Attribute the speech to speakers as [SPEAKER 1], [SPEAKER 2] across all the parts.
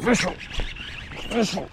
[SPEAKER 1] Official. Official.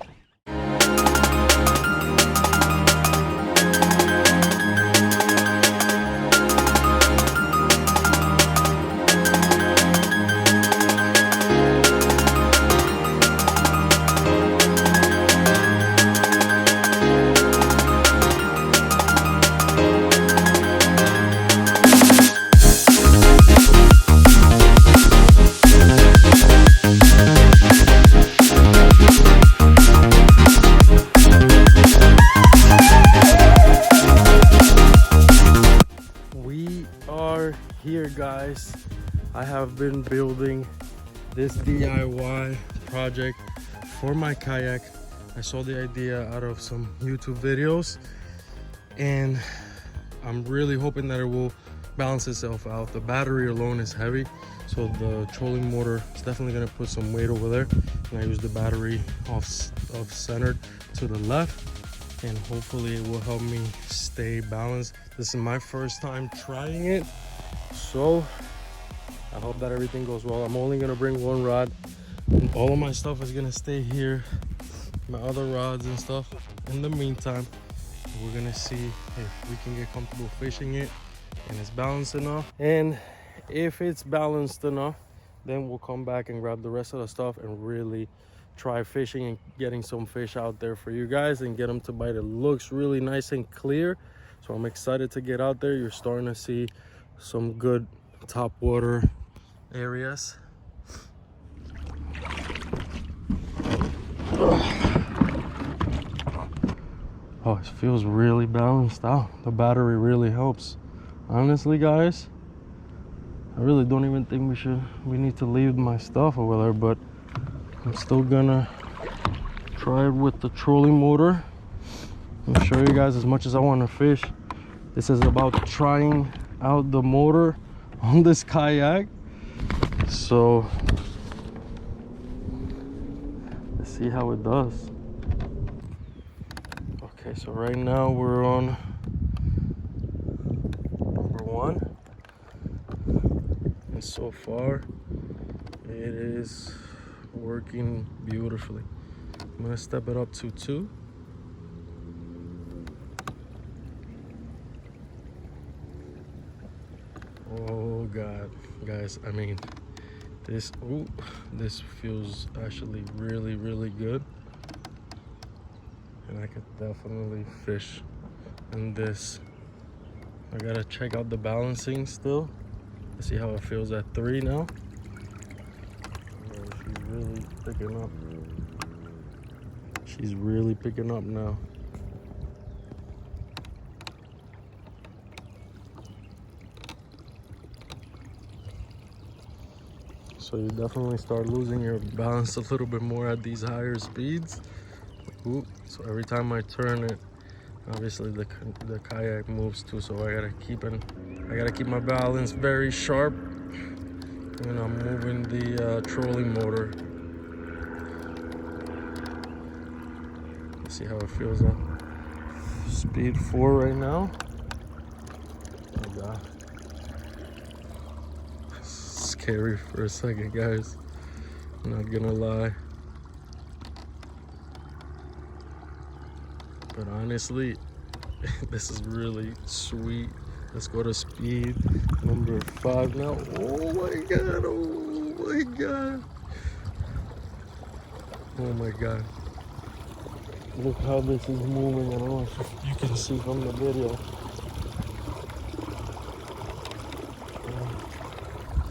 [SPEAKER 1] Here guys, I have been building this DIY project for my kayak. I saw the idea out of some YouTube videos and I'm really hoping that it will balance itself out. The battery alone is heavy, so the trolling motor is definitely going to put some weight over there, and I use the battery off centered to the left, and hopefully it will help me stay balanced. This is my first time trying it, so I hope that everything goes well. I'm only gonna bring one rod, and all of my stuff is gonna stay here, my other rods and stuff. In the meantime, we're gonna see if we can get comfortable fishing it and it's balanced enough. And if it's balanced enough, then we'll come back and grab the rest of the stuff and really try fishing and getting some fish out there for you guys and get them to bite. It looks really nice and clear, so I'm excited to get out there. You're starting to see some good top water areas. Oh, it feels really balanced out. The battery really helps. Honestly guys, I really don't even think we need to leave my stuff over there, but I'm still gonna try it with the trolling motor and show you guys. As much as I want to fish, this is about trying out the motor on this kayak, so let's see how it does. Okay, so right now we're on number 1, and so far it is working beautifully. I'm gonna step it up to 2. Oh god, guys, I mean, this feels actually really good, and I could definitely fish in this. I gotta check out the balancing still. Let's see how it feels at 3 now. Oh, she's really picking up. She's really picking up now. So you definitely start losing your balance a little bit more at these higher speeds. Ooh, so every time I turn it, obviously the kayak moves too, so I gotta keep my balance very sharp when I'm moving the trolling motor. Let's see how it feels on speed 4 right now. Oh my god. Scary for a second, guys. I'm not gonna lie. But honestly, this is really sweet. Let's go to speed number 5 now. Oh my god, oh my god. Oh my god. Look how this is moving. I don't know if you can see from the video.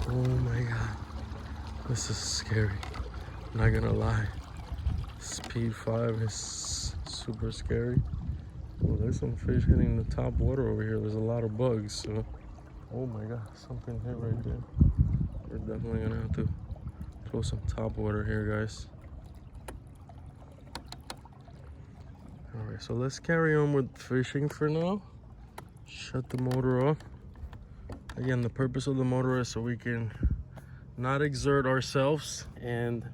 [SPEAKER 1] Oh my god. This is scary. I'm not gonna lie. Speed 5 is super scary. Well, there's some fish hitting the top water over here. There's a lot of bugs, so. Oh my god, something hit right there. We're definitely gonna have to throw some top water here, guys. Alright, so let's carry on with fishing for now. Shut the motor off. Again, the purpose of the motor is so we can not exert ourselves and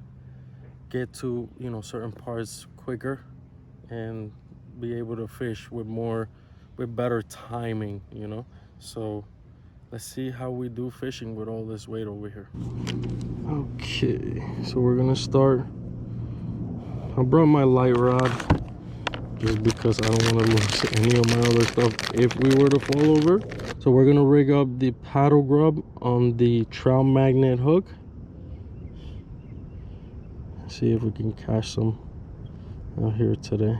[SPEAKER 1] get to, you know, certain parts quicker and be able to fish with better timing, you know. So let's see how we do fishing with all this weight over here. Okay, so we're gonna start I brought my light rod just because I don't want to lose any of my other stuff if we were to fall over. So we're gonna rig up the paddle grub on the trout magnet hook. See if we can catch some out here today.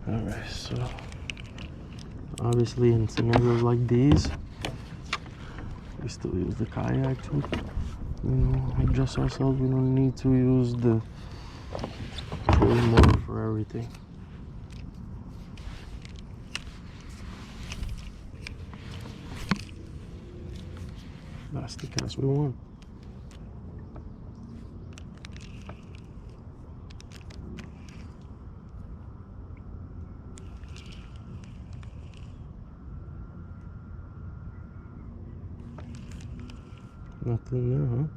[SPEAKER 1] Alright, so obviously in scenarios like these, we still use the kayak to, you know, adjust ourselves. We don't need to use the trolling motor for everything. That's the cast we want. Nothing there, huh?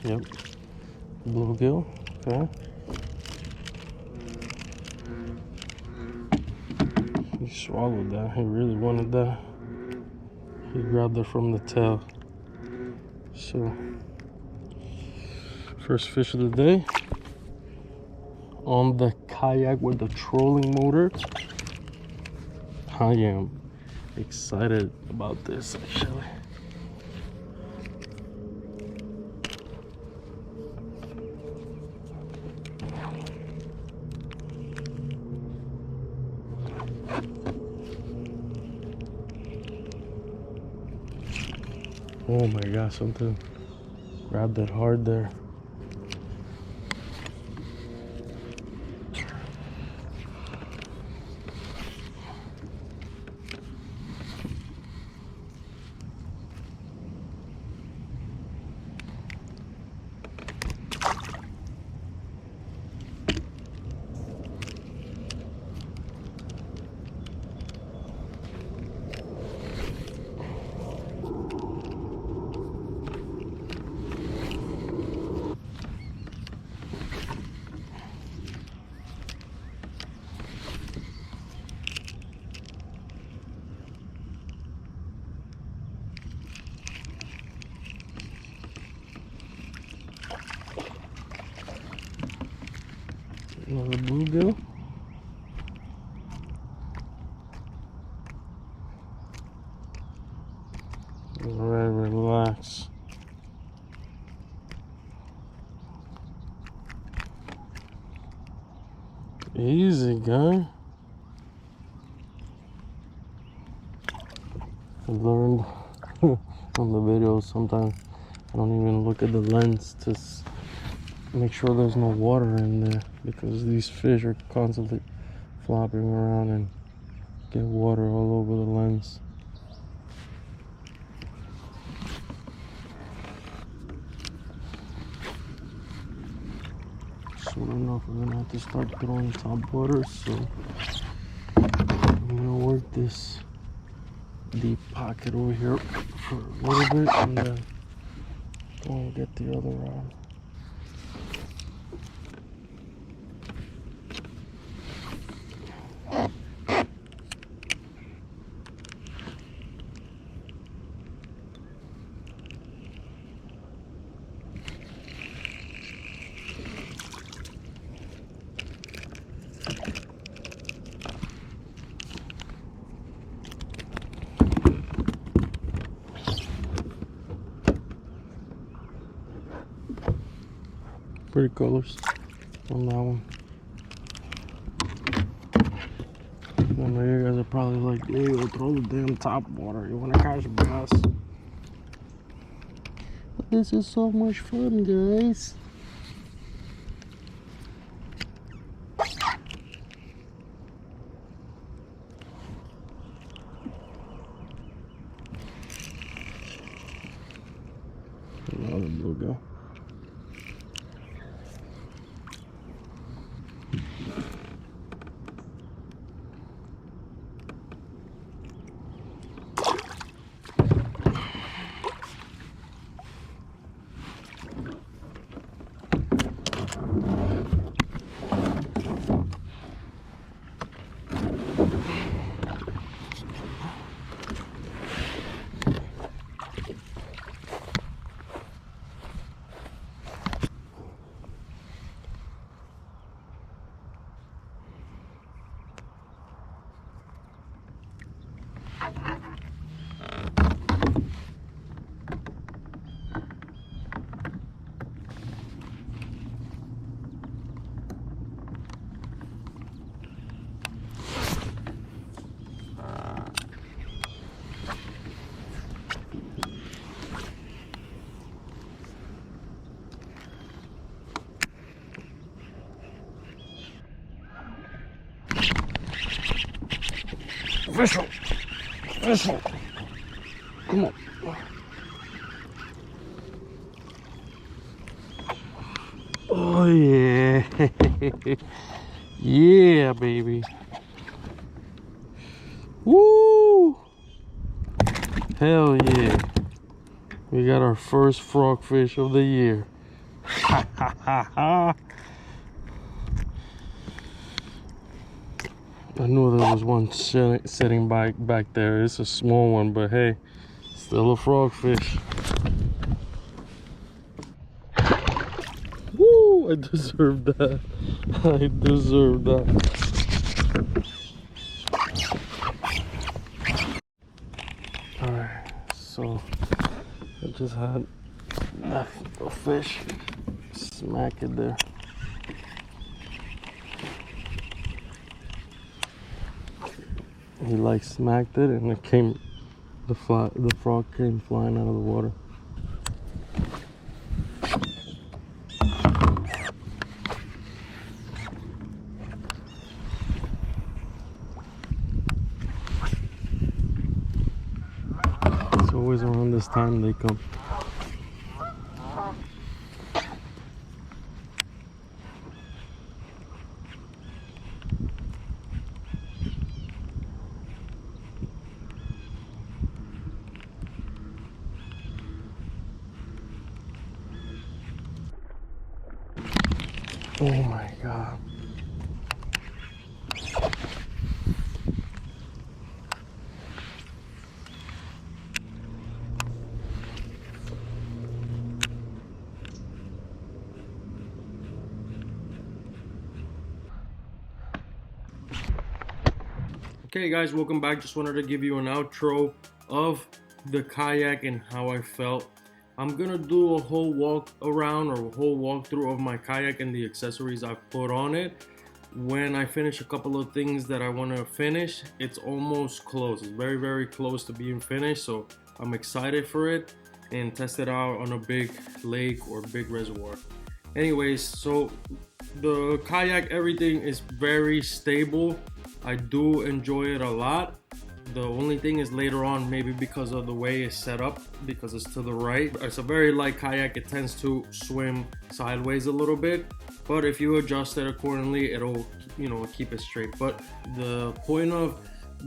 [SPEAKER 1] Yep. Bluegill, okay. He swallowed that. He really wanted that. He grabbed it from the tail. So, first fish of the day on the kayak with the trolling motor. I am excited about this actually. Oh my gosh, something grabbed it hard there. Another bluegill. Alright, relax. Easy, guy. I learned on the videos sometimes I don't even look at the lens to make sure there's no water in there, because these fish are constantly flopping around and get water all over the lens. Soon enough we're gonna have to start throwing top water, so I'm gonna work this deep pocket over here for a little bit and then go and get the other rod. Pretty colors on that one. I know you guys are probably like, "Yo, throw the damn top water. You wanna catch a bass?" But this is so much fun, guys. Another bluegill. Fish him! Fish him! Come on. Oh yeah. Yeah, baby. Woo! Hell yeah. We got our first frogfish of the year. I knew there was one sitting back there. It's a small one, but hey, still a frogfish. Woo! I deserve that. I deserve that. Alright, so I just had a fish smack it there. He like smacked it and it came, the frog came flying out of the water. It's always around this time they come. Oh my God. Okay guys, welcome back. Just wanted to give you an outro of the kayak and how I felt. I'm gonna do a whole walk around or a whole walkthrough of my kayak and the accessories I've put on it. When I finish a couple of things that I want to finish, it's almost close. It's very, very close to being finished, so I'm excited for it and test it out on a big lake or big reservoir. Anyways, so the kayak, everything is very stable. I do enjoy it a lot. The only thing is later on, maybe because of the way it's set up, because it's to the right. It's a very light kayak. It tends to swim sideways a little bit, but if you adjust it accordingly, it'll, you know, keep it straight. But the point of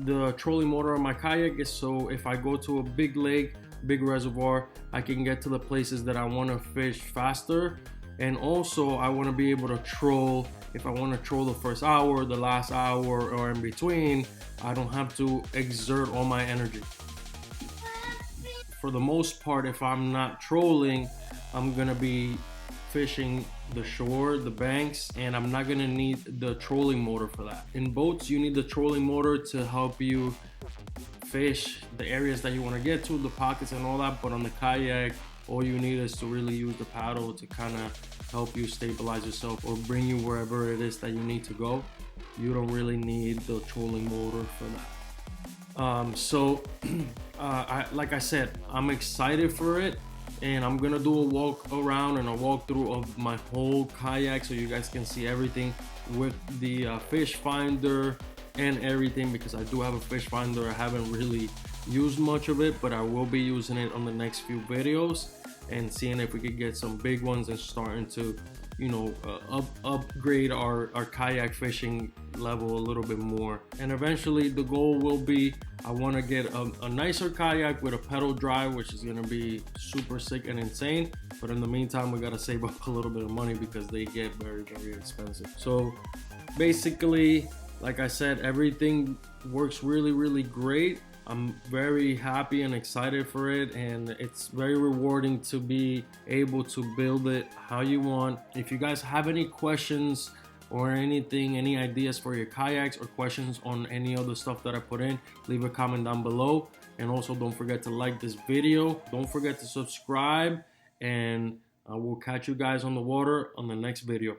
[SPEAKER 1] the trolling motor on my kayak is so if I go to a big lake, big reservoir, I can get to the places that I want to fish faster. And also I want to be able to troll. If I want to troll the first hour, the last hour, or in between, I don't have to exert all my energy. For the most part, if I'm not trolling, I'm gonna be fishing the shore, the banks, and I'm not gonna need the trolling motor for that. In boats, you need the trolling motor to help you fish the areas that you want to get to, the pockets and all that, but on the kayak, all you need is to really use the paddle to kind of help you stabilize yourself or bring you wherever it is that you need to go. You don't really need the trolling motor for that. Like I said, I'm excited for it, and I'm gonna do a walk around and a walkthrough of my whole kayak so you guys can see everything with the fish finder and everything, because I do have a fish finder. I haven't really used much of it, but I will be using it on the next few videos and seeing if we could get some big ones and starting to, you know, upgrade our kayak fishing level a little bit more. And eventually the goal will be, I want to get a nicer kayak with a pedal drive, which is going to be super sick and insane. But in the meantime, we got to save up a little bit of money because they get very, very expensive. So basically, like I said, everything works really, really great. I'm very happy and excited for it, and it's very rewarding to be able to build it how you want. If you guys have any questions or anything, any ideas for your kayaks or questions on any other stuff that I put in, leave a comment down below. And also don't forget to like this video. Don't forget to subscribe, and I will catch you guys on the water on the next video.